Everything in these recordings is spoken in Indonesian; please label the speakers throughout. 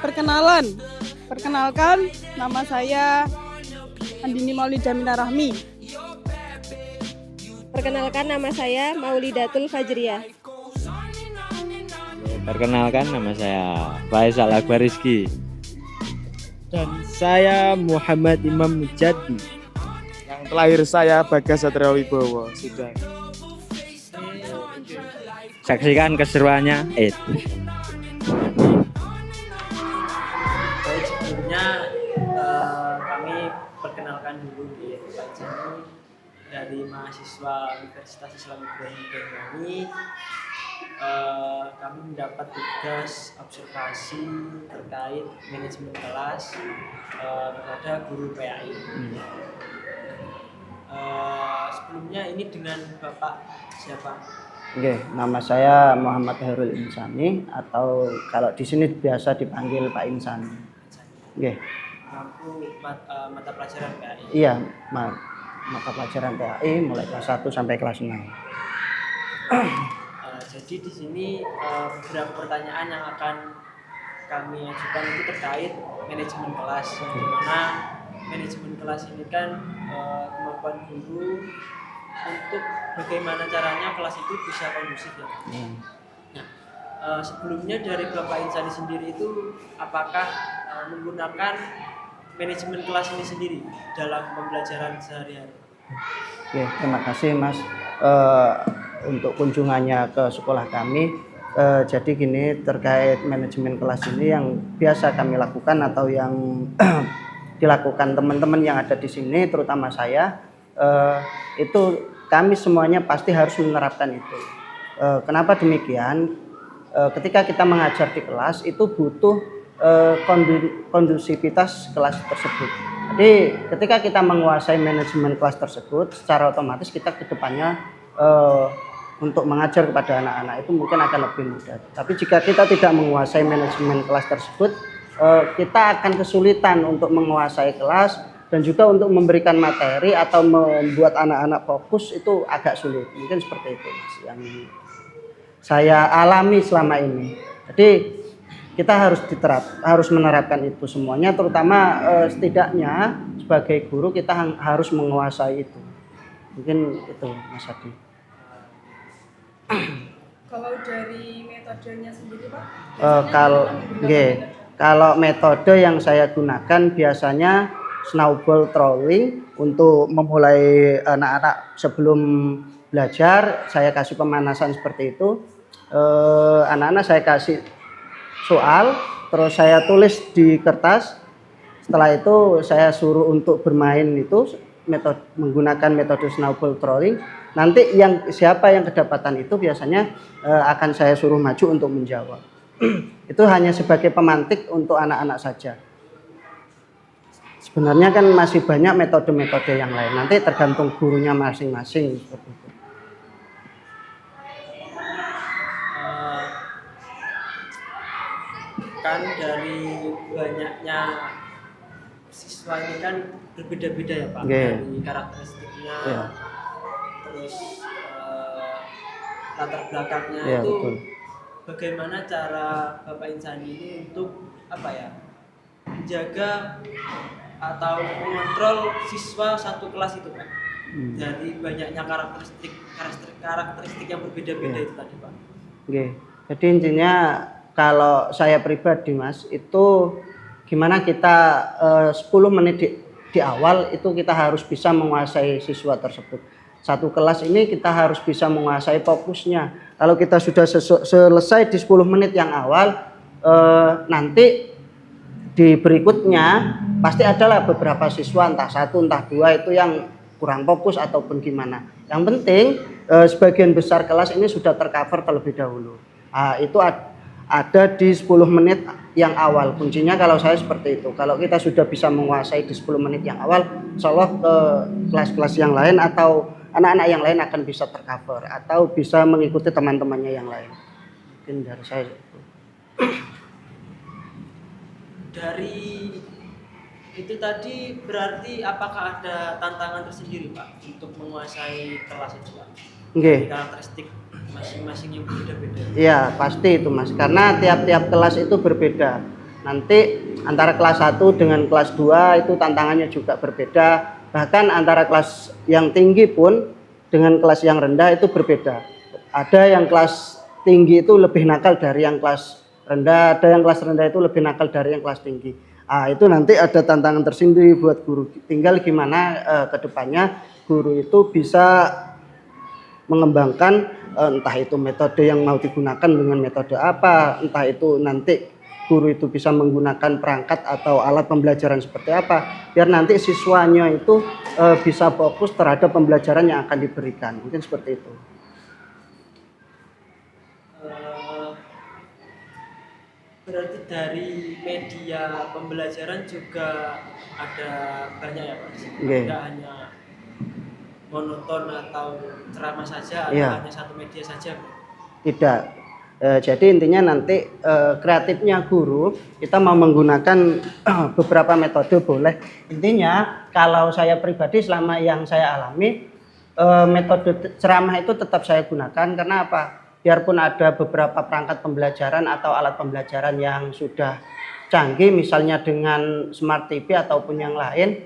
Speaker 1: Perkenalkan, nama saya Andini Maulida Minarahmi.
Speaker 2: Perkenalkan, nama saya Maulidatul Fajriyah.
Speaker 3: Perkenalkan, nama saya Faisal Akbar Rizky.
Speaker 4: Dan saya Muhammad Imam Mujadi.
Speaker 5: Yang terakhir saya Bagas Satrio Wibowo. Sudah.
Speaker 3: Saksikan keseruannya.
Speaker 6: Baik, sebelumnya kami perkenalkan dulu di Pak Jani dari mahasiswa Universitas Islam Ibrahim Banyuwangi. Kami mendapat tugas observasi terkait manajemen kelas kepada guru PAI. Sebelumnya ini dengan Bapak siapa?
Speaker 7: Oke, nama saya Muhammad Herul Insani atau kalau di sini biasa dipanggil Pak Insani. Oke.
Speaker 6: Mampu mata pelajaran PAI.
Speaker 7: Iya, mata pelajaran PAI mulai kelas 1 sampai kelas 6.
Speaker 6: Jadi di sini beberapa pertanyaan yang akan kami ajukan itu terkait manajemen kelas, yang dimana manajemen kelas ini kan kemampuan guru untuk bagaimana caranya kelas itu bisa kondusif ya. Nah, sebelumnya dari Bapak Insani sendiri itu apakah menggunakan manajemen kelas ini sendiri dalam pembelajaran sehari-hari?
Speaker 7: Oke, terima kasih Mas untuk kunjungannya ke sekolah kami. Jadi gini, terkait manajemen kelas ini yang biasa kami lakukan atau yang dilakukan teman-teman yang ada di sini, terutama saya, itu kami semuanya pasti harus menerapkan itu. Kenapa demikian? Ketika kita mengajar di kelas itu butuh kondusivitas kelas tersebut. Jadi ketika kita menguasai manajemen kelas tersebut, secara otomatis kita ke depannya untuk mengajar kepada anak-anak itu mungkin akan lebih mudah. Tapi jika kita tidak menguasai manajemen kelas tersebut, kita akan kesulitan untuk menguasai kelas dan juga untuk memberikan materi atau membuat anak-anak fokus itu agak sulit. Mungkin seperti itu Mas, yang saya alami selama ini. Jadi kita harus menerapkan itu semuanya, terutama setidaknya sebagai guru kita harus menguasai itu. Mungkin itu Mas Adi.
Speaker 1: Kalau dari metodenya sendiri Pak?
Speaker 7: Kalau metode yang saya gunakan biasanya snowball throwing untuk memulai anak-anak sebelum belajar. Saya kasih pemanasan seperti itu. Anak-anak saya kasih soal, terus saya tulis di kertas. Setelah itu saya suruh untuk bermain itu menggunakan metode snowball throwing. Nanti siapa yang kedapatan itu biasanya akan saya suruh maju untuk menjawab. Itu hanya sebagai pemantik untuk anak-anak saja. Sebenarnya kan masih banyak metode-metode yang lain. Nanti tergantung gurunya masing-masing seperti itu.
Speaker 6: Kan dari banyaknya siswa ini kan berbeda-beda ya Pak, dari karakteristiknya, terus latar belakangnya itu. Betul. Bagaimana cara Bapak Insani ini untuk menjaga atau mengontrol siswa satu kelas itu Pak, dari banyaknya karakteristik yang berbeda-beda itu tadi Pak.
Speaker 7: Jadi intinya kalau saya pribadi Mas, itu gimana kita 10 menit di awal itu kita harus bisa menguasai siswa tersebut. Satu kelas ini kita harus bisa menguasai fokusnya. Kalau kita sudah selesai di 10 menit yang awal, nanti di berikutnya pasti adalah beberapa siswa, entah 1, entah 2 itu yang kurang fokus ataupun gimana. Yang penting sebagian besar kelas ini sudah tercover terlebih dahulu. Itu ada di 10 menit yang awal. Kuncinya kalau saya seperti itu. Kalau kita sudah bisa menguasai di 10 menit yang awal, insya Allah ke kelas-kelas yang lain atau anak-anak yang lain akan bisa tercover atau bisa mengikuti teman-temannya yang lain. Mungkin dari saya.
Speaker 6: Dari itu tadi berarti apakah ada tantangan tersendiri Pak untuk menguasai kelas itu Pak? Karakteristik masing-masing yang berbeda-beda.
Speaker 7: Iya, pasti itu Mas. Karena tiap-tiap kelas itu berbeda. Nanti antara kelas 1 dengan kelas 2 itu tantangannya juga berbeda. Bahkan antara kelas yang tinggi pun dengan kelas yang rendah itu berbeda. Ada yang kelas tinggi itu lebih nakal dari yang kelas rendah, ada yang kelas rendah itu lebih nakal dari yang kelas tinggi. Itu nanti ada tantangan tersendiri buat guru. Tinggal gimana ke depannya guru itu bisa mengembangkan entah itu metode yang mau digunakan dengan metode apa, entah itu nanti guru itu bisa menggunakan perangkat atau alat pembelajaran seperti apa, biar nanti siswanya itu bisa fokus terhadap pembelajaran yang akan diberikan. Mungkin seperti itu.
Speaker 6: Berarti dari media pembelajaran juga ada banyak ya Pak?
Speaker 7: Okay.
Speaker 6: Tidak hanya monoton atau ceramah saja, atau hanya satu media saja?
Speaker 7: Tidak. Jadi intinya nanti kreatifnya guru kita mau menggunakan beberapa metode boleh. Intinya kalau saya pribadi selama yang saya alami metode ceramah itu tetap saya gunakan. Karena apa? Biarpun ada beberapa perangkat pembelajaran atau alat pembelajaran yang sudah canggih, misalnya dengan Smart TV ataupun yang lain,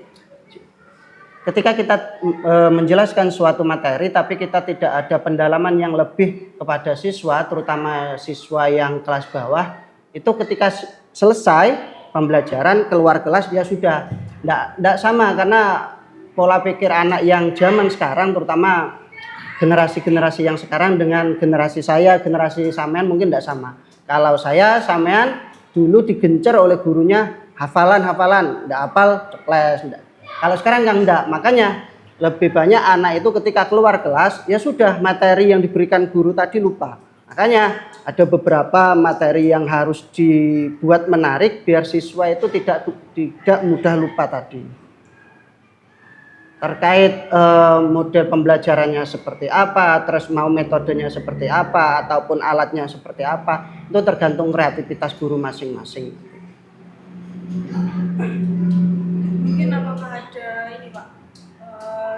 Speaker 7: ketika kita menjelaskan suatu materi tapi kita tidak ada pendalaman yang lebih kepada siswa, terutama siswa yang kelas bawah, itu ketika selesai pembelajaran keluar kelas ya sudah tidak sama. Karena pola pikir anak yang zaman sekarang, terutama generasi-generasi yang sekarang dengan generasi saya, generasi sampean mungkin tidak sama. Kalau saya sampean dulu digencar oleh gurunya hafalan, tidak hafal ceples, tidak. Kalau sekarang kan enggak, makanya lebih banyak anak itu ketika keluar kelas ya sudah materi yang diberikan guru tadi lupa. Makanya ada beberapa materi yang harus dibuat menarik biar siswa itu tidak mudah lupa tadi. Terkait model pembelajarannya seperti apa, terus mau metodenya seperti apa, ataupun alatnya seperti apa, itu tergantung kreativitas guru masing-masing.
Speaker 1: Mungkin apakah ada ini Pak,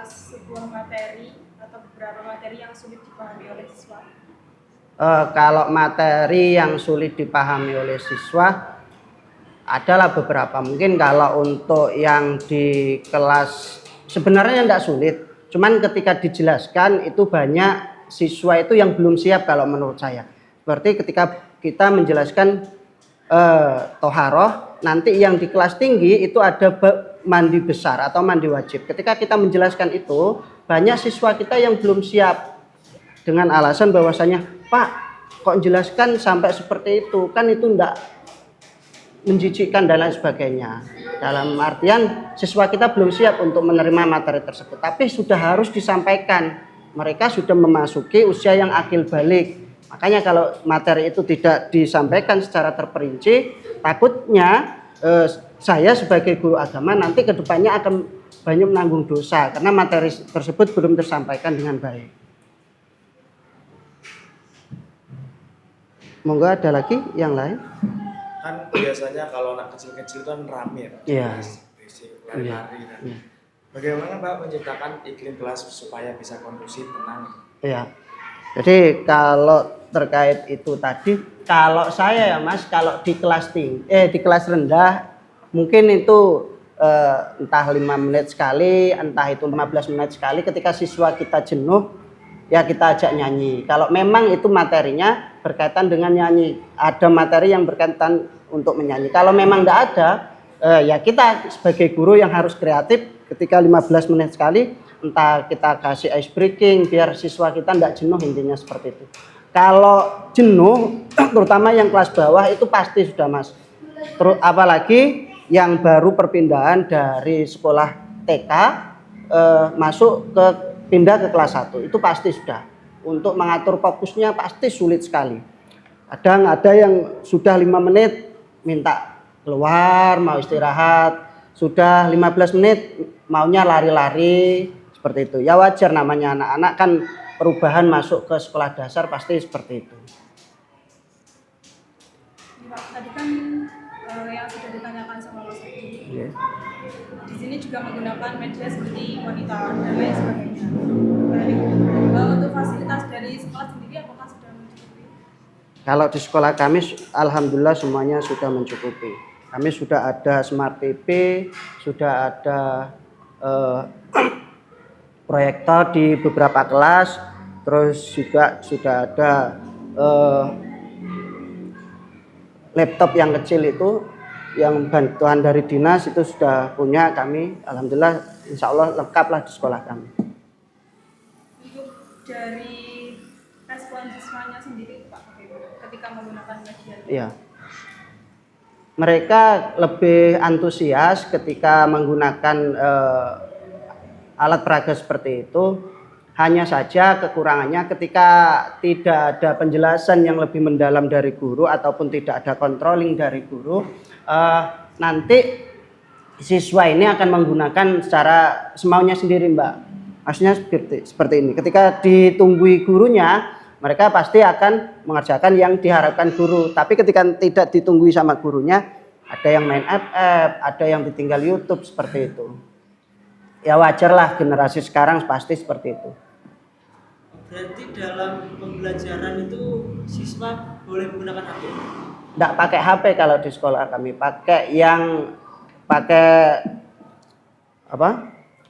Speaker 1: sebuah materi atau beberapa materi yang sulit dipahami oleh siswa?
Speaker 7: Kalau materi yang sulit dipahami oleh siswa adalah beberapa. Mungkin kalau untuk yang di kelas sebenarnya tidak sulit, cuman ketika dijelaskan itu banyak siswa itu yang belum siap kalau menurut saya. Berarti ketika kita menjelaskan toharoh, nanti yang di kelas tinggi itu ada mandi besar atau mandi wajib. Ketika kita menjelaskan itu, banyak siswa kita yang belum siap dengan alasan bahwasanya, Pak, kok jelaskan sampai seperti itu, kan itu tidak menjijikkan dan lain sebagainya. Dalam artian siswa kita belum siap untuk menerima materi tersebut, tapi sudah harus disampaikan. Mereka sudah memasuki usia yang akil balik. Makanya kalau materi itu tidak disampaikan secara terperinci, takutnya saya sebagai guru agama nanti kedepannya akan banyak menanggung dosa karena materi tersebut belum tersampaikan dengan baik. Monggo ada lagi yang lain?
Speaker 5: Kan biasanya kalau anak kecil-kecil kan rame ya,
Speaker 7: Iya.
Speaker 5: lari-lari.
Speaker 7: Iya.
Speaker 5: Bagaimana Pak menciptakan iklim kelas supaya bisa kondusif, tenang?
Speaker 7: Iya. Jadi kalau terkait itu tadi, kalau saya ya Mas, kalau di kelas di kelas rendah mungkin itu entah 5 menit sekali, entah itu 15 menit sekali, ketika siswa kita jenuh ya kita ajak nyanyi. Kalau memang itu materinya berkaitan dengan nyanyi, ada materi yang berkaitan untuk menyanyi. Kalau memang tidak ada, ya kita sebagai guru yang harus kreatif ketika 15 menit sekali, entah kita kasih ice breaking biar siswa kita tidak jenuh, intinya seperti itu. Kalau jenuh, terutama yang kelas bawah itu pasti sudah Mas. Apalagi yang baru perpindahan dari sekolah TK masuk ke pindah ke kelas 1, itu pasti sudah. Untuk mengatur fokusnya pasti sulit sekali. Kadang ada yang sudah 5 menit minta keluar, mau istirahat. Sudah 15 menit maunya lari-lari, seperti itu. Ya wajar, namanya anak-anak kan perubahan masuk ke sekolah dasar pasti seperti itu.
Speaker 1: Pak, tadi kan yang sudah ditanyakan sama Mas Adi.
Speaker 7: Yeah.
Speaker 1: Di sini juga menggunakan media seperti monitor dan lain sebagainya. Untuk fasilitas dari sekolah sendiri apakah
Speaker 7: Kalau di sekolah kami alhamdulillah semuanya sudah mencukupi. Kami sudah ada smart TV, sudah ada proyektor di beberapa kelas, terus juga sudah ada laptop yang kecil itu yang bantuan dari dinas itu sudah punya kami. Alhamdulillah insya Allah lengkaplah di sekolah kami.
Speaker 1: Untuk dari respon siswanya sendiri Pak, ketika menggunakan media?
Speaker 7: Iya. Mereka lebih antusias ketika menggunakan alat peraga seperti itu. Hanya saja kekurangannya ketika tidak ada penjelasan yang lebih mendalam dari guru ataupun tidak ada controlling dari guru, nanti siswa ini akan menggunakan secara semaunya sendiri, Mbak. Maksudnya seperti ini. Ketika ditunggui gurunya, mereka pasti akan mengerjakan yang diharapkan guru. Tapi ketika tidak ditunggui sama gurunya, ada yang main FF, ada yang ditinggal YouTube seperti itu. Ya wajarlah generasi sekarang pasti seperti itu.
Speaker 6: Berarti dalam pembelajaran itu siswa boleh menggunakan HP?
Speaker 7: Tidak pakai HP kalau di sekolah kami, pakai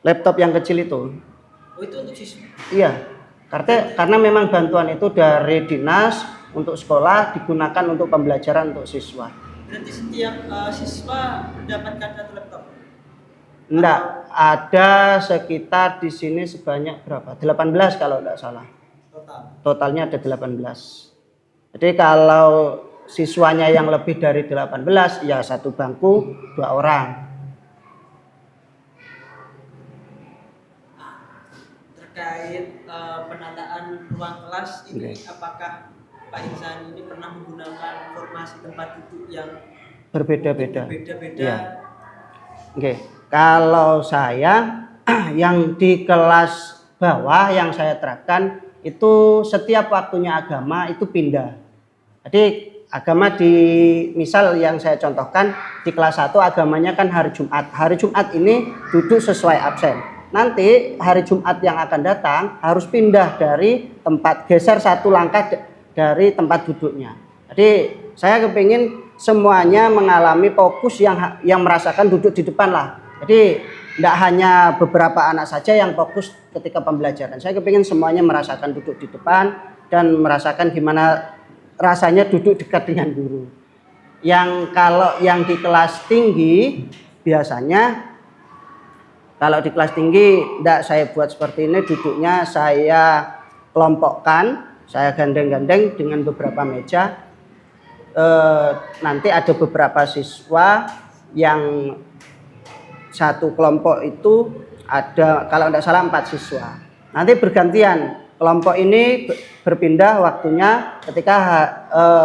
Speaker 7: laptop yang kecil itu.
Speaker 6: Oh itu untuk siswa?
Speaker 7: Iya, karena memang bantuan itu dari dinas untuk sekolah digunakan untuk pembelajaran untuk siswa.
Speaker 6: Berarti setiap siswa mendapatkan satu laptop?
Speaker 7: Enggak, ada sekitar di sini sebanyak berapa? 18 kalau enggak salah. Totalnya ada 18. Jadi kalau siswanya yang lebih dari 18 ya satu bangku 2 orang.
Speaker 6: Terkait penataan ruang kelas ini, apakah Pak Insan ini pernah menggunakan formasi tempat duduk yang
Speaker 7: Berbeda-beda.
Speaker 6: Beda-beda?
Speaker 7: Oke. Kalau saya yang di kelas bawah yang saya terapkan itu setiap waktunya agama itu pindah. Jadi agama misal yang saya contohkan di kelas 1 agamanya kan hari Jumat. Hari Jumat ini duduk sesuai absen. Nanti hari Jumat yang akan datang harus pindah dari tempat, geser satu langkah dari tempat duduknya. Jadi saya kepingin semuanya mengalami fokus yang merasakan duduk di depan lah. Jadi tidak hanya beberapa anak saja yang fokus ketika pembelajaran. Saya kepingin semuanya merasakan duduk di depan dan merasakan gimana rasanya duduk dekat dengan guru. Yang kalau yang di kelas tinggi biasanya kalau di kelas tinggi tidak saya buat seperti ini, duduknya saya kelompokkan, saya gandeng-gandeng dengan beberapa meja. Nanti ada beberapa siswa yang satu kelompok itu ada kalau tidak salah 4 siswa. Nanti bergantian kelompok ini berpindah waktunya ketika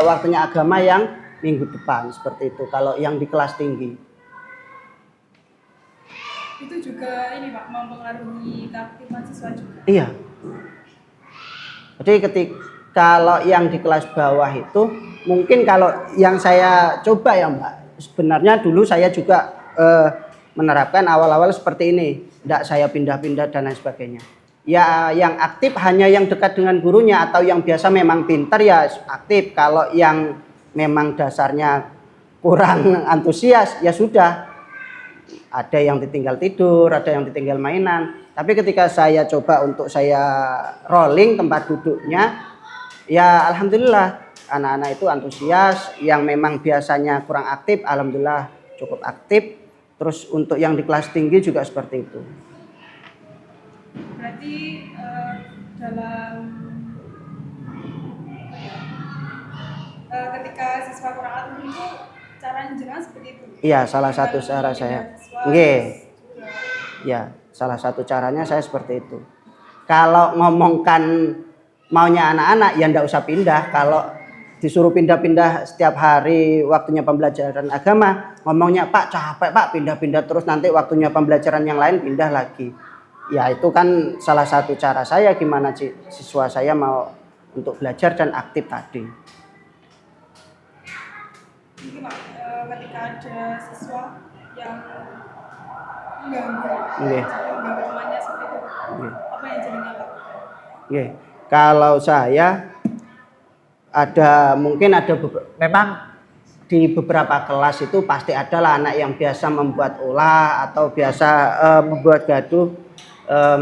Speaker 7: waktunya agama yang minggu depan seperti itu. Kalau yang di kelas tinggi.
Speaker 1: Itu juga ini Pak mempengaruhi keaktifan siswa juga.
Speaker 7: Iya. Jadi kalau yang di kelas bawah itu mungkin kalau yang saya coba ya Mbak, sebenarnya dulu saya juga menerapkan awal-awal seperti ini, tidak saya pindah-pindah dan lain sebagainya. Ya yang aktif hanya yang dekat dengan gurunya atau yang biasa memang pintar ya aktif. Kalau yang memang dasarnya kurang antusias ya sudah, ada yang ditinggal tidur, ada yang ditinggal mainan. Tapi ketika saya coba untuk saya rolling tempat duduknya, ya alhamdulillah anak-anak itu antusias. Yang memang biasanya kurang aktif, alhamdulillah cukup aktif. Terus untuk yang di kelas tinggi juga seperti itu.
Speaker 1: Berarti dalam ketika siswa kurang aktif itu caranya jenengan seperti itu?
Speaker 7: Iya, salah satu cara saya. Nggih. Ya, salah satu caranya saya seperti itu. Kalau ngomongkan maunya anak-anak ya ndak usah pindah. Kalau disuruh pindah-pindah setiap hari waktunya pembelajaran agama, ngomongnya Pak capek Pak pindah-pindah terus nanti waktunya pembelajaran yang lain pindah lagi. Ya itu kan salah satu cara saya gimana siswa saya mau untuk belajar dan aktif tadi.
Speaker 1: Mungkin Pak, ketika ada siswa yang mengganggu temannya seperti itu, apa yang jenengan lakukan?
Speaker 7: Kalau saya memang di beberapa kelas itu pasti adalah anak yang biasa membuat ulah atau biasa membuat gaduh.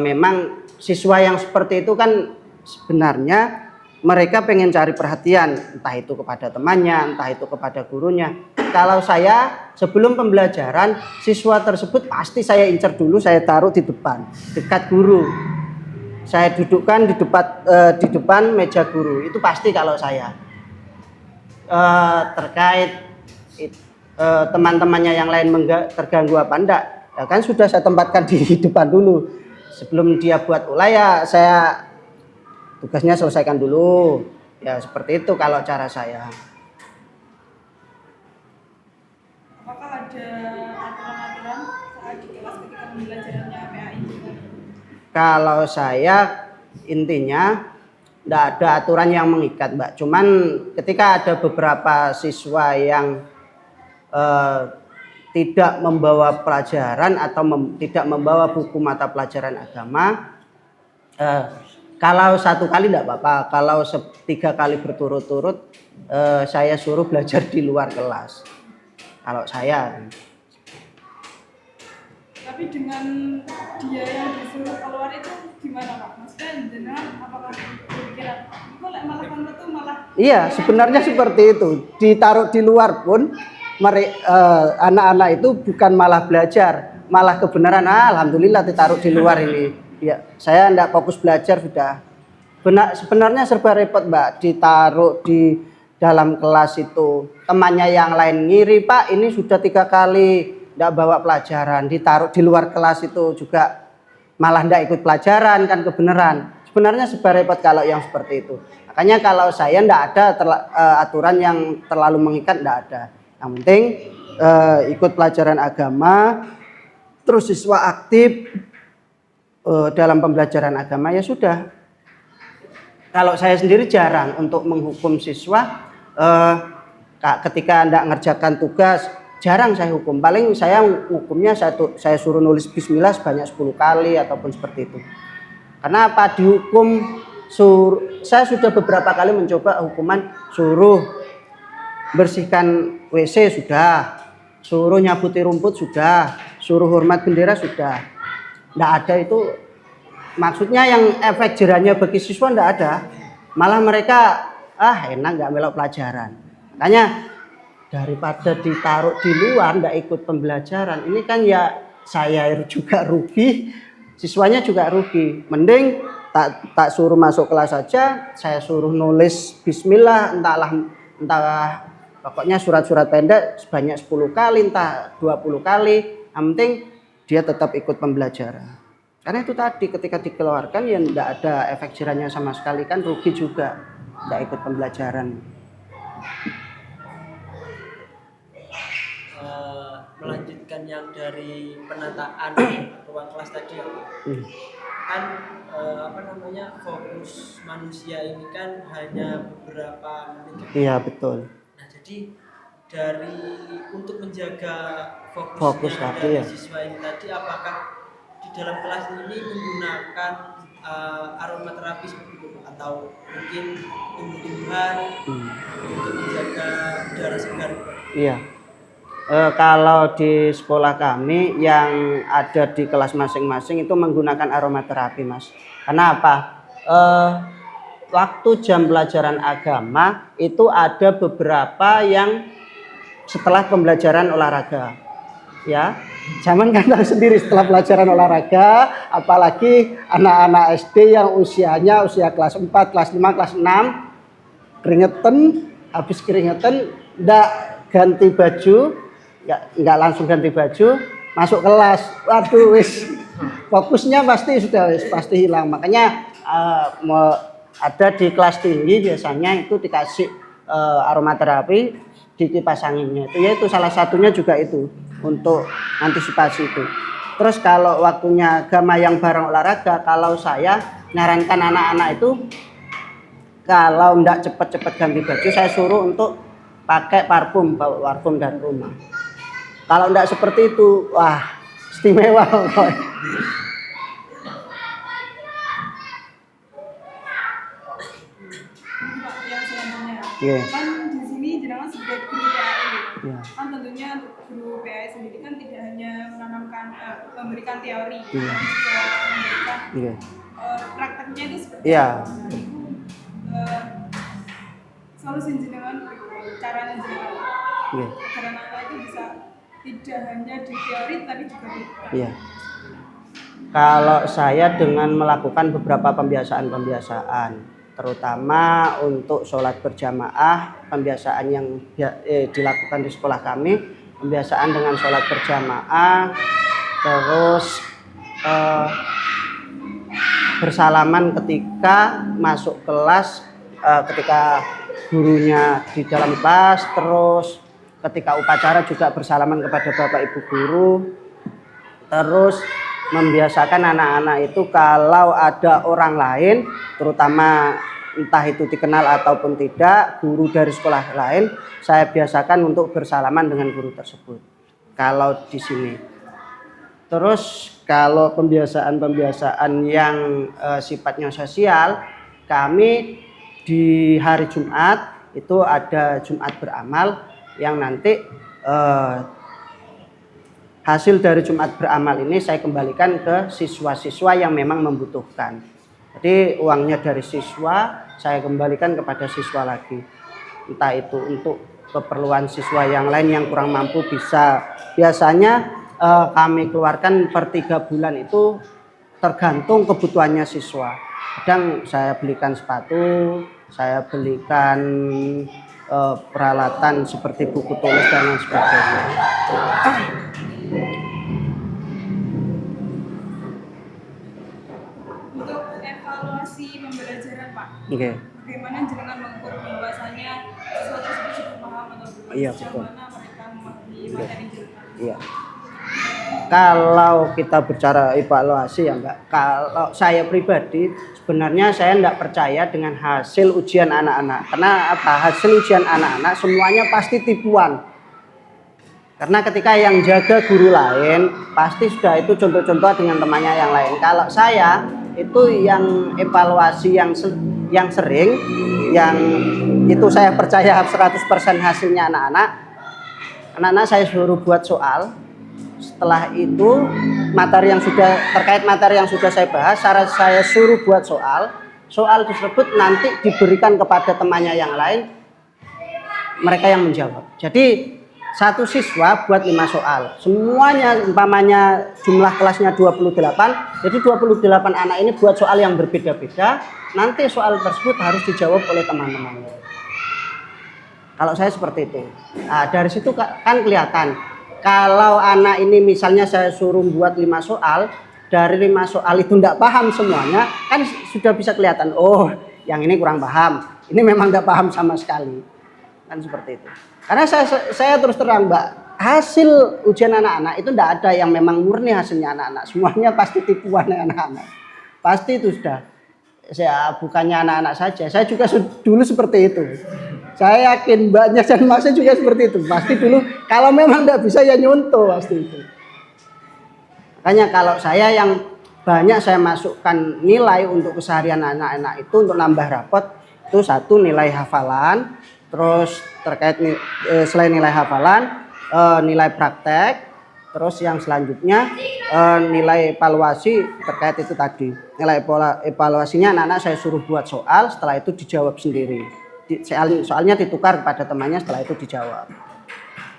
Speaker 7: Memang siswa yang seperti itu kan sebenarnya mereka pengen cari perhatian, entah itu kepada temannya, entah itu kepada gurunya. Kalau saya sebelum pembelajaran, siswa tersebut pasti saya incar dulu, saya taruh di depan, dekat guru. Saya dudukkan di depan meja guru. Itu pasti kalau saya. Terkait teman-temannya yang lain terganggu apa enggak, ya kan sudah saya tempatkan di depan dulu. Sebelum dia buat ulah ya saya tugasnya selesaikan dulu. Ya seperti itu kalau cara saya.
Speaker 1: Apakah ada aturan-aturan saat di kelas ketika pembelajarannya PAI?
Speaker 7: Kalau saya intinya tidak ada aturan yang mengikat, Mbak. Cuman ketika ada beberapa siswa yang tidak membawa pelajaran atau tidak membawa buku mata pelajaran agama, kalau satu kali tidak apa-apa. Kalau 3 kali berturut-turut, saya suruh belajar di luar kelas. Kalau saya.
Speaker 1: Tapi dengan dia yang disuruh keluar itu gimana Pak? Maksudnya jenengan apakah berpikiran kok malah kamu tuh malah?
Speaker 7: Iya, sebenarnya seperti itu. Ditaruh di luar pun anak-anak itu bukan malah belajar, malah kebenaran. Alhamdulillah ditaruh di luar ini. Ya, saya tidak fokus belajar sudah. Sebenarnya serba repot, Mbak. Ditaruh di dalam kelas itu, temannya yang lain ngiri, Pak, ini sudah 3 kali tidak bawa pelajaran. Ditaruh di luar kelas itu juga malah tidak ikut pelajaran, kan kebenaran. Sebenarnya serba repot kalau yang seperti itu. Makanya kalau saya tidak ada aturan yang terlalu mengikat, tidak ada. Yang penting ikut pelajaran agama, terus siswa aktif dalam pembelajaran agama, ya sudah. Kalau saya sendiri jarang untuk menghukum siswa ketika tidak ngerjakan tugas, jarang saya hukum. Paling saya hukumnya saya suruh nulis bismillah sebanyak 10 kali ataupun seperti itu. Karena apa? Dihukum saya sudah beberapa kali mencoba hukuman suruh bersihkan WC sudah, suruh nyabuti rumput sudah, suruh hormat bendera sudah. Tidak ada itu, maksudnya yang efek jerahnya bagi siswa tidak ada, malah mereka enak nggak melok pelajaran. Makanya daripada ditaruh di luar tidak ikut pembelajaran, ini kan ya saya juga rugi, siswanya juga rugi. Mending tak suruh masuk kelas saja, saya suruh nulis bismillah, entah pokoknya surat-surat pendek sebanyak 10 kali, entah 20 kali, yang penting dia tetap ikut pembelajaran. Karena itu tadi ketika dikeluarkan ya tidak ada efek jerahnya sama sekali, kan rugi juga tidak ikut pembelajaran.
Speaker 6: Melanjutkan yang dari penataan ruang kelas tadi ya, kan fokus manusia ini kan hanya beberapa menit.
Speaker 7: Iya betul.
Speaker 6: Nah jadi untuk menjaga
Speaker 7: Fokus tadi ya.
Speaker 6: siswa ini tadi, apakah di dalam kelas ini menggunakan aromaterapi seperti itu atau mungkin tumbuh-tumbuhan untuk menjaga udara segar?
Speaker 7: Iya. Kalau di sekolah kami yang ada di kelas masing-masing itu menggunakan aromaterapi, Mas. Karena apa? Waktu jam pelajaran agama itu ada beberapa yang setelah pembelajaran olahraga, ya. Zaman kan tahu sendiri setelah pelajaran olahraga, apalagi anak-anak SD yang usia kelas 4, kelas 5, kelas 6, keringetan, habis keringetan ndak ganti baju, nggak langsung ganti baju, masuk kelas. Waduh, wis fokusnya pasti hilang. Makanya ada di kelas tinggi biasanya itu dikasih aromaterapi, dikipas anginnya. Itu salah satunya juga itu untuk antisipasi itu. Terus kalau waktunya agama yang bareng olahraga, kalau saya nyarankan anak-anak itu kalau enggak cepet-cepet ganti baju, saya suruh untuk pakai parfum, bawa parfum dari rumah. Kalau enggak seperti itu, wah istimewa.
Speaker 1: Pak, yang selanjutnya
Speaker 7: Iya.
Speaker 1: Kan di sini jenengan sebagai guru PAI gitu.
Speaker 7: Iya.
Speaker 1: Kan tentunya untuk guru PAI sendiri kan tidak hanya menanamkan memberikan teori,
Speaker 7: Iya.
Speaker 1: tapi juga memberikan
Speaker 7: Iya.
Speaker 1: prakteknya itu seperti
Speaker 7: Iya.
Speaker 1: apa. Nah, itu solusi jenengan caranya jenengan
Speaker 7: Iya.
Speaker 1: agar anak-anak itu bisa tidak hanya di teori tapi juga di praktek.
Speaker 7: Iya. Kalau saya dengan melakukan beberapa pembiasaan-pembiasaan, terutama untuk sholat berjamaah, pembiasaan yang dilakukan di sekolah kami, pembiasaan dengan sholat berjamaah, terus bersalaman ketika masuk kelas, ketika gurunya di dalam kelas, terus ketika upacara juga bersalaman kepada Bapak Ibu guru, terus membiasakan anak-anak itu kalau ada orang lain, terutama entah itu dikenal ataupun tidak, guru dari sekolah lain, saya biasakan untuk bersalaman dengan guru tersebut. Kalau di sini. Terus kalau pembiasaan-pembiasaan yang sifatnya sosial, kami di hari Jumat itu ada Jumat beramal yang nanti hasil dari Jumat beramal ini saya kembalikan ke siswa-siswa yang memang membutuhkan. Jadi uangnya dari siswa saya kembalikan kepada siswa lagi. Entah itu untuk keperluan siswa yang lain yang kurang mampu bisa. Biasanya kami keluarkan per 3 bulan itu tergantung kebutuhannya siswa. Kadang saya belikan sepatu, saya belikan peralatan seperti buku tulis dan lain sebagainya.
Speaker 1: Untuk evaluasi pembelajaran Pak,
Speaker 7: Oke.
Speaker 1: bagaimana jenengan mengukur bahwasanya siswa tersebut sudah paham atau belum?
Speaker 7: Iya,
Speaker 1: Sejauh
Speaker 7: betul.
Speaker 1: mana mereka memahami materi jenengan?
Speaker 7: Iya. Kalau kita bicara evaluasi ya Mbak, kalau saya pribadi sebenarnya saya tidak percaya dengan hasil ujian anak-anak. Karena apa? Hasil ujian anak-anak semuanya pasti tipuan. Karena ketika yang jaga guru lain, pasti sudah itu contoh-contoh dengan temannya yang lain. Kalau saya itu yang evaluasi yang sering, yang itu saya percaya 100% hasilnya anak-anak. Anak-anak saya suruh buat soal. Setelah itu materi yang sudah terkait materi yang sudah saya bahas, saya suruh buat soal. Soal tersebut nanti diberikan kepada temannya yang lain, mereka yang menjawab. Jadi satu siswa buat 5 soal. Semuanya umpamanya jumlah kelasnya 28, jadi 28 anak ini buat soal yang berbeda-beda. Nanti soal tersebut harus dijawab oleh teman-temannya. Kalau saya seperti itu. Nah, dari situ kan kelihatan. Kalau anak ini misalnya saya suruh buat 5 soal, dari 5 soal itu tidak paham semuanya, kan sudah bisa kelihatan, oh yang ini kurang paham, ini memang tidak paham sama sekali. Kan seperti itu. Karena saya terus terang Mbak, hasil ujian anak-anak itu tidak ada yang memang murni hasilnya anak-anak. Semuanya pasti tipuan anak-anak. Pasti itu sudah. Saya bukannya anak-anak saja, saya juga dulu seperti itu. Saya yakin banyak dan Mas juga seperti itu. Pasti dulu kalau memang tidak bisa ya nyontoh pasti itu. Makanya kalau saya yang banyak saya masukkan nilai untuk keseharian anak-anak itu untuk nambah rapot itu satu nilai hafalan, terus terkait selain nilai hafalan, nilai praktek, terus yang selanjutnya nilai evaluasi terkait itu tadi. Nilai evaluasinya anak-anak saya suruh buat soal, setelah itu dijawab sendiri. Soalnya ditukar kepada temannya, setelah itu dijawab.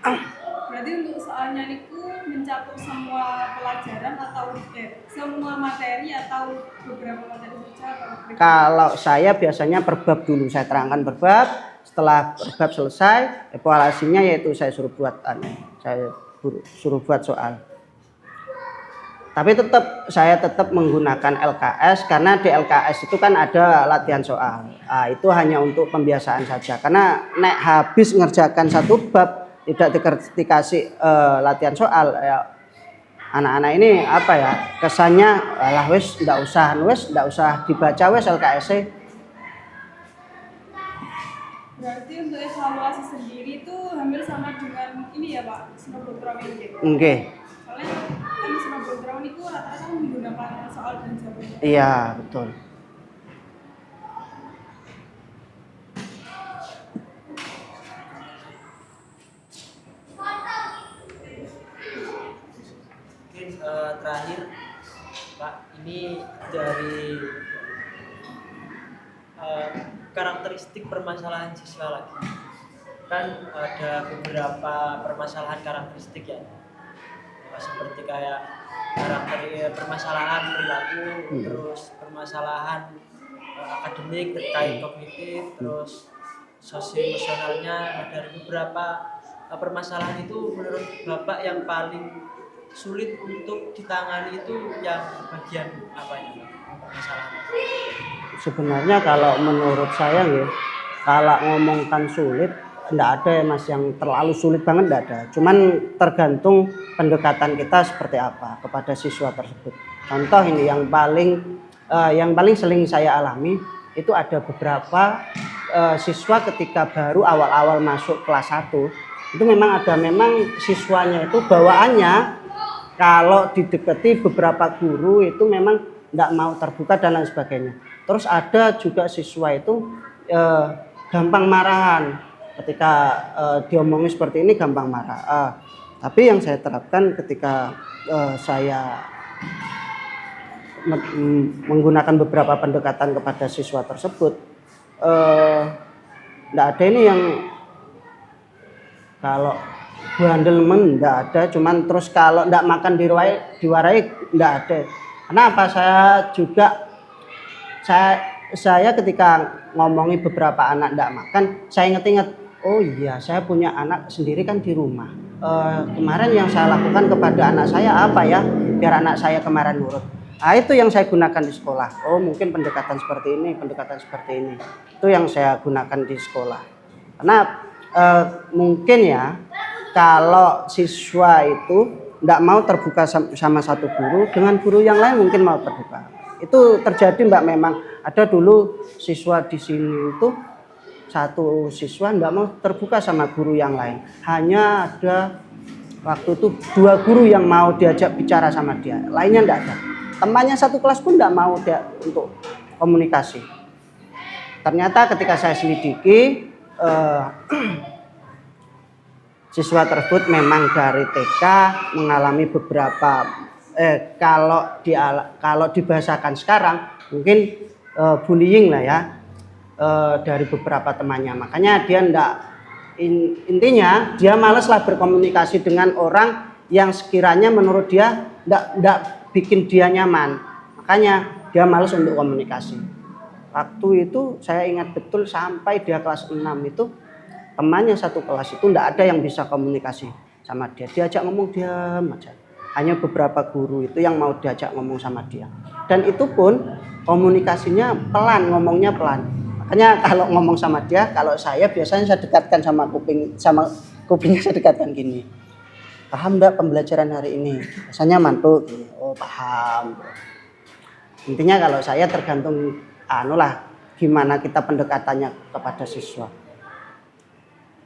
Speaker 1: Berarti untuk soalnya itu mencakup semua pelajaran atau semua materi atau beberapa materi saja?
Speaker 7: Kalau saya biasanya per bab dulu, saya terangkan per bab. Setelah per bab selesai, evaluasinya yaitu saya suruh buat soal. Tapi saya tetap menggunakan LKS karena di LKS itu kan ada latihan soal. Nah, itu hanya untuk pembiasaan saja. Karena nek habis ngerjakan satu bab tidak dikasih latihan soal, ya, anak-anak ini apa ya kesannya lah wes ndak usah dibaca wes LKS.
Speaker 1: Berarti untuk evaluasi sendiri itu hampir sama dengan ini ya Pak, Snowball Drawing gitu.
Speaker 7: Oke.
Speaker 1: Soalnya kan Snowball Drawing itu rata-rata menggunakan soal dan jawaban.
Speaker 7: Iya, betul.
Speaker 6: terakhir Pak, ini dari karakteristik permasalahan siswa lagi. Kan ada beberapa permasalahan karakteristik ya, seperti kayak permasalahan perilaku, terus permasalahan akademik terkait kognitif, terus sosio-emosionalnya. Nah, dari beberapa permasalahan itu menurut Bapak yang paling sulit untuk ditangani itu yang bagian apanya permasalahan?
Speaker 7: Sebenarnya kalau menurut saya ya, kalau ngomongkan sulit enggak ada ya Mas, yang terlalu sulit banget enggak ada. Cuman tergantung pendekatan kita seperti apa kepada siswa tersebut. Contoh ini yang paling sering saya alami itu ada beberapa siswa ketika baru awal-awal masuk kelas 1 itu memang siswanya itu bawaannya kalau didekati beberapa guru itu memang enggak mau terbuka dan lain sebagainya. Terus ada juga siswa itu gampang marahan. Ketika diomongin seperti ini gampang marah. Tapi yang saya terapkan ketika saya menggunakan beberapa pendekatan kepada siswa tersebut, enggak ada ini yang kalau bandel enggak ada, cuman terus kalau enggak makan diwarai enggak ada. Kenapa? Saya ketika ngomongin beberapa anak enggak makan, saya ingat-ingat, oh iya saya punya anak sendiri kan di rumah. Kemarin yang saya lakukan kepada anak saya apa ya, biar anak saya kemarin nurut. Nah, itu yang saya gunakan di sekolah. Oh mungkin pendekatan seperti ini. Itu yang saya gunakan di sekolah. Karena mungkin ya kalau siswa itu enggak mau terbuka sama satu guru, dengan guru yang lain mungkin mau terbuka. Itu terjadi Mbak, memang ada dulu siswa di sini itu satu siswa enggak mau terbuka sama guru yang lain. Hanya ada waktu itu 2 guru yang mau diajak bicara sama dia, lainnya enggak ada. Temannya satu kelas pun enggak mau dia untuk komunikasi. Ternyata ketika saya selidiki siswa tersebut memang dari TK mengalami beberapa kalau dibahasakan sekarang mungkin bullying lah ya dari beberapa temannya. Makanya dia intinya dia malaslah berkomunikasi dengan orang yang sekiranya menurut dia enggak bikin dia nyaman. Makanya dia malas untuk komunikasi. Waktu itu saya ingat betul sampai dia kelas 6 itu temannya satu kelas itu enggak ada yang bisa komunikasi sama dia. Diajak ngomong diam aja. Hanya beberapa guru itu yang mau diajak ngomong sama dia. Dan itu pun komunikasinya pelan, ngomongnya pelan. Makanya kalau ngomong sama dia, kalau saya biasanya saya dekatkan sama kupingnya saya dekatkan gini. Paham enggak pembelajaran hari ini? Biasanya mantuk gini. Oh, paham. Intinya kalau saya tergantung gimana kita pendekatannya kepada siswa.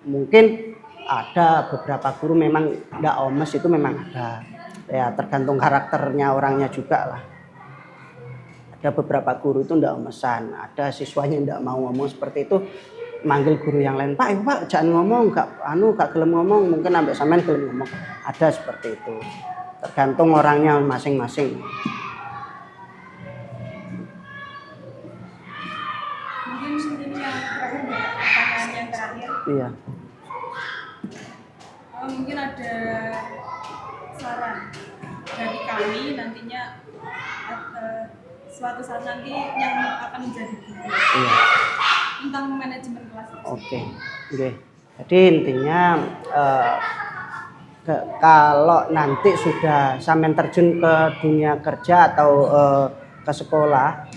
Speaker 7: Mungkin ada beberapa guru memang enggak omes, itu memang ada. Ya tergantung karakternya orangnya juga lah. Ada beberapa guru itu enggak omesan, ada siswanya enggak mau ngomong seperti itu, manggil guru yang lain, Pak jangan ngomong, gak gelem ngomong, mungkin sampai sampean gelem ngomong. Ada seperti itu. Tergantung orangnya masing-masing.
Speaker 1: Mungkin yang terakhir, pertanyaan yang terakhir.
Speaker 7: Iya.
Speaker 1: Mungkin ada saran dari kami nantinya suatu saat nanti yang akan menjadi guru.
Speaker 7: Iya.
Speaker 1: Tentang manajemen kelas.
Speaker 7: Oke. Jadi intinya kalau nanti sudah sampean terjun ke dunia kerja atau ke sekolah,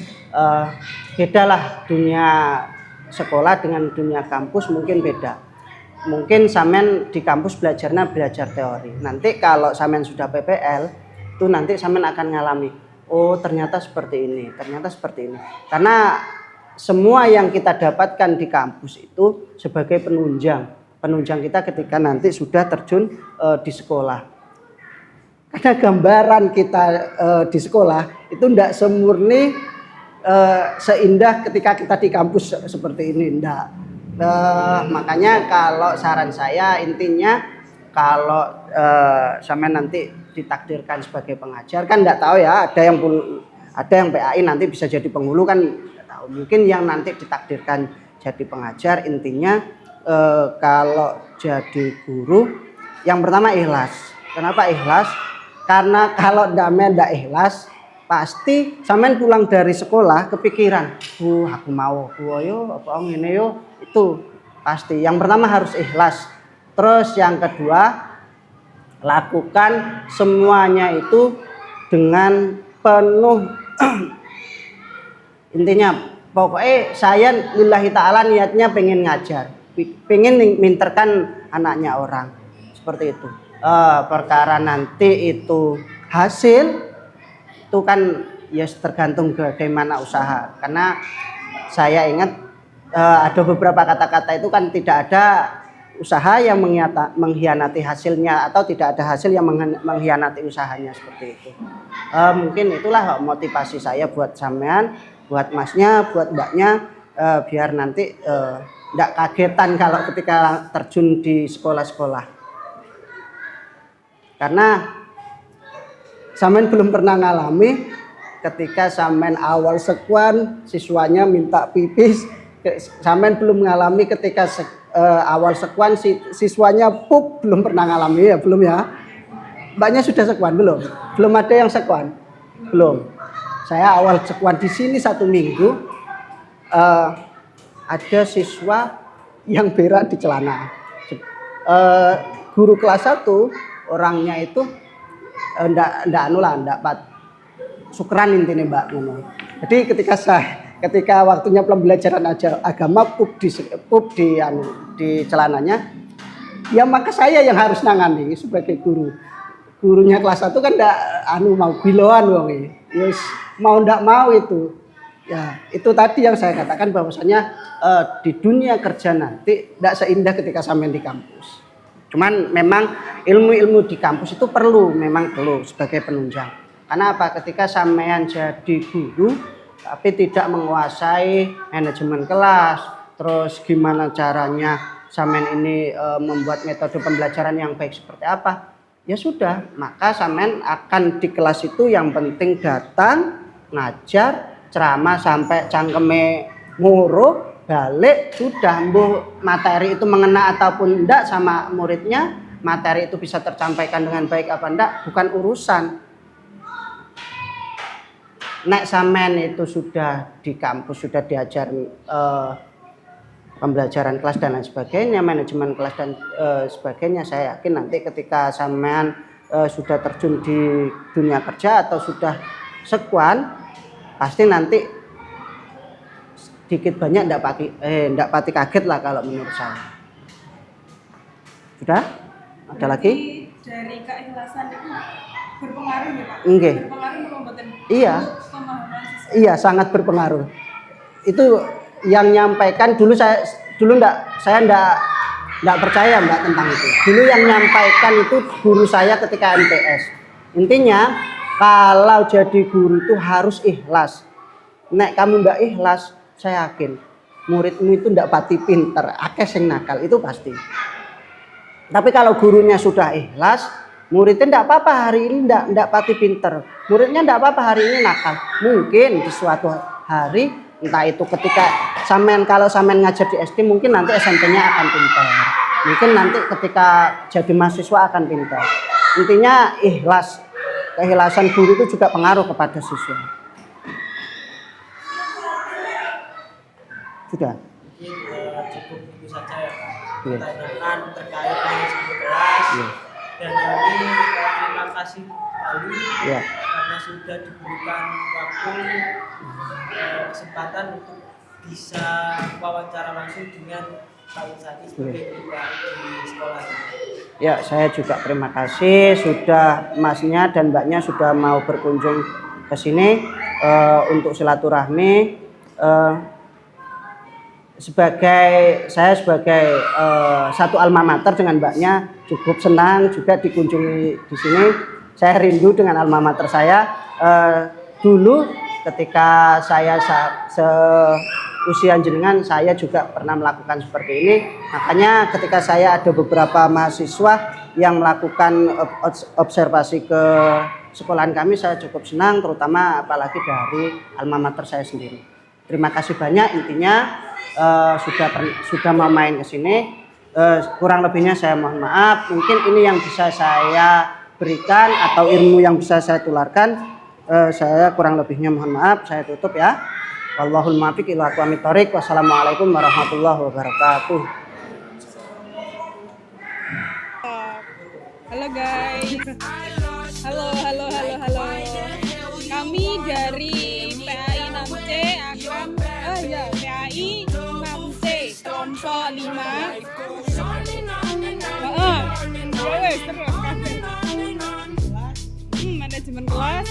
Speaker 7: bedalah dunia sekolah dengan dunia kampus, mungkin beda. Mungkin sampean di kampus belajar teori. Nanti kalau sampean sudah PPL, itu nanti sampean akan ngalami, oh ternyata seperti ini. Karena semua yang kita dapatkan di kampus itu sebagai penunjang kita ketika nanti sudah terjun di sekolah. Karena gambaran kita di sekolah itu tidak semurni seindah ketika kita di kampus seperti ini, enggak. Makanya kalau saran saya intinya kalau sampean nanti ditakdirkan sebagai pengajar kan enggak tahu ya, ada yang PAI nanti bisa jadi penghulu kan enggak tahu. Mungkin yang nanti ditakdirkan jadi pengajar, intinya kalau jadi guru yang pertama ikhlas. Kenapa ikhlas? Karena kalau ndak ikhlas pasti sampean pulang dari sekolah kepikiran, aku mau yo apa ngene yo, itu pasti. Yang pertama harus ikhlas. Terus yang kedua, lakukan semuanya itu dengan penuh intinya pokoknya saya lillahi ta'ala niatnya pengen ngajar, pengen minterkan anaknya orang, seperti itu. Perkara nanti itu hasil itu kan ya tergantung bagaimana usaha, karena saya ingat ada beberapa kata-kata itu kan tidak ada usaha yang mengkhianati hasilnya, atau tidak ada hasil yang mengkhianati usahanya, seperti itu. Mungkin itulah motivasi saya buat sampean, buat masnya, buat mbaknya, biar nanti tidak kagetan kalau ketika terjun di sekolah-sekolah, karena sampean belum pernah ngalami ketika sampean awal sekuan siswanya minta pipis, sampean belum ngalami ketika awal sekuan siswanya pup, belum pernah ngalami ya, belum ya? Mbaknya sudah sekuan belum? Belum ada yang sekuan? Belum. Saya awal sekuan di sini 1 minggu, ada siswa yang berak di celana. Guru kelas 1 orangnya itu ndak syukran intinya Mbak ngono. Jadi ketika waktunya pembelajaran agama pup di celananya, ya maka saya yang harus nangani sebagai guru. Gurunya kelas 1 kan ndak mau biloan wong yes, mau ndak mau itu. Ya, itu tadi yang saya katakan bahwasanya di dunia kerja nanti ndak seindah ketika sampean di kampus. Cuman memang ilmu-ilmu di kampus itu memang perlu sebagai penunjang. Karena apa? Ketika sampean jadi guru tapi tidak menguasai manajemen kelas, terus gimana caranya sampean ini membuat metode pembelajaran yang baik seperti apa, ya sudah, maka sampean akan di kelas itu yang penting datang, ngajar, ceramah sampai cangkeme ngoro, balik, sudah. Mbuh materi itu mengena ataupun enggak sama muridnya, materi itu bisa tersampaikan dengan baik apa enggak, bukan urusan. Nek sampean itu sudah di kampus, sudah diajar pembelajaran kelas dan lain sebagainya, manajemen kelas dan sebagainya, saya yakin nanti ketika sampean sudah terjun di dunia kerja atau sudah sekuan, pasti nanti sedikit banyak ndak pati kaget lah kalau menurut saya. Sudah? Ada lagi?
Speaker 1: Dari keikhlasan itu berpengaruh ya Pak?
Speaker 7: Nggih.
Speaker 1: Berpengaruh membuat
Speaker 7: Iya.
Speaker 1: pemahaman siswa.
Speaker 7: Iya, sangat berpengaruh. Itu yang nyampaikan dulu saya ndak percaya Mbak tentang itu. Dulu yang nyampaikan itu guru saya ketika MTS. Intinya kalau jadi guru itu harus ikhlas. Nek kamu ndak ikhlas, saya yakin muridmu itu ndak pati pinter, akeh sing nakal, itu pasti. Tapi kalau gurunya sudah ikhlas, muridnya ndak apa-apa hari ini ndak pati pinter, muridnya ndak apa-apa hari ini nakal. Mungkin di suatu hari, entah itu ketika kalau sampean ngajar di SD, mungkin nanti SMP-nya akan pintar. Mungkin nanti ketika jadi mahasiswa akan pintar. Intinya ikhlas. Keikhlasan guru itu juga pengaruh kepada siswa. Sudah.
Speaker 6: Mungkin cukup itu saja ya Pak.
Speaker 7: Iya.
Speaker 6: Pertanyaan terkait manajemen kelas.
Speaker 7: Iya.
Speaker 6: Dan kami terima kasih sekali
Speaker 7: Ya.
Speaker 6: karena sudah diberikan waktu kesempatan untuk bisa wawancara langsung dengan Pak Insani sebagai ketua di sekolah.
Speaker 7: Ya, saya juga terima kasih sudah masnya dan mbaknya sudah mau berkunjung ke sini untuk silaturahmi. Saya sebagai satu alma mater dengan mbaknya cukup senang juga dikunjungi di sini. Saya rindu dengan alma mater saya. Dulu ketika saya seusia jenengan, saya juga pernah melakukan seperti ini. Makanya ketika saya ada beberapa mahasiswa yang melakukan observasi ke sekolahan kami. Saya cukup senang, terutama apalagi dari alma mater saya sendiri. Terima kasih banyak, intinya sudah mau main ke sini. Kurang lebihnya saya mohon maaf. Mungkin ini yang bisa saya berikan atau ilmu yang bisa saya tularkan. Saya kurang lebihnya mohon maaf. Saya tutup ya. Wallahul muwaffiq ila aqwamit thoriq. Wassalamualaikum warahmatullahi wabarakatuh.
Speaker 1: Halo guys. Halo. Kami dari PAI 6C akan PAI 6C kelompok 5. Manajemen kelas